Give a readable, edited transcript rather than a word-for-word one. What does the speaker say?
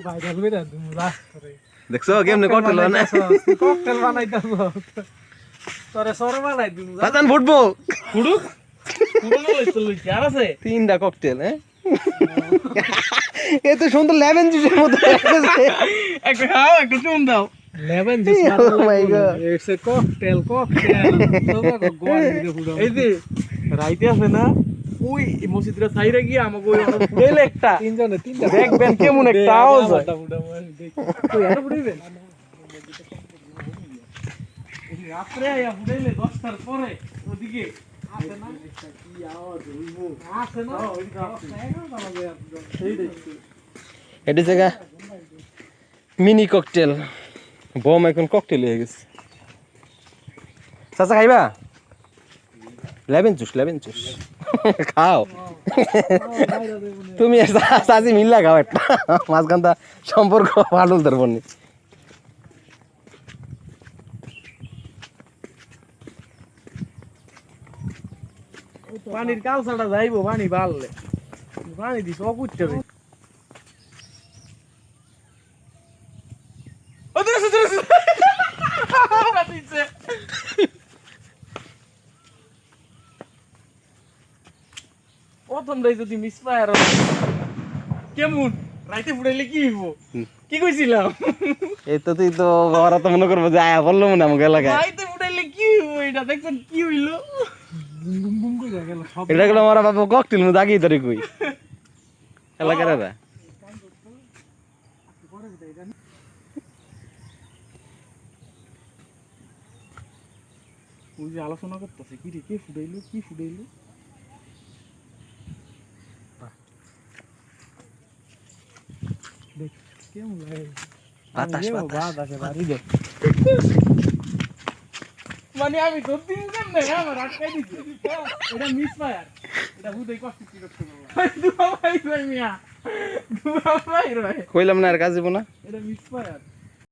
Viral কইরা তুমি last করে দেখছো কেমনে ককটেল বানাই ককটেল বানাইতাছ তোরে সর বানাই দিমু বাজান ফুটবো ফুড়ুক ফুড়ুক লইছ লই আর আছে তিনটা ককটেল হ্যাঁ এ তো সুন্দর লেমন জুসের মতো লাগতেছে একটা খাও একটা চুন দাও lemon juice Oh my God. It's a cocktail তোবা গোয়া দিকে ফুড়াও এই যে রাইতে আছে না ওই মসজিদরা সাইরা গিয়ে আমাকে ওই ফুড়াইলে একটা তিনজনে তিনটা দেখবেন কেমন একটা আওয়াজ হয় তুই আর ফুড়াইবেন রাত্রে আয়া ফুড়াইলে 10টার পরে ওদিকে আছে না কি আওয়াজ হইবো আছে না এটা জায়গা মিনি ককটেল বম এখন ককটেল হয়ে গেছে চাচা খাইবা লেমন জুস খাও তুমি চাচি মিল্লা খাও একটা মাঝখানটা সম্পর্ক ভালো ধরবো নি পানির কালসাটা যাইবো পানি বাড়লে পানি দিস অকুচ্ছে প্রথম রাই যদি মিস পায় কেমন রাইতে ফুটাইলে কি হইব কি কইছিলাম এই তো তুই তো ওরা তো মনে করবো যে আয়া বললো মনে আমাকে এলাকায় রাইতে ফুটাইলে কি হইব এটা দেখছেন কি হইলো বুম বুম কই গেল সব এটা গেলো আমার বাবা ককটেল মধ্যে আগেই ধরে কই এলাকার এরা ওই যে আলোচনা করতেছে কি রে কে ফুটাইলো দেখ কেমন লাগে বাতাস বাড়ি দে মানে আমি তো তিন জন না আমার আটকাই দিছি এটা মিস ফায়ার এটা হুদাই কষ্ট কি করতে বললাম দুয়া ভাই মিয়া দুয়া ভাই রে কইলাম না আর কাজ দিব না এটা মিস ফায়ার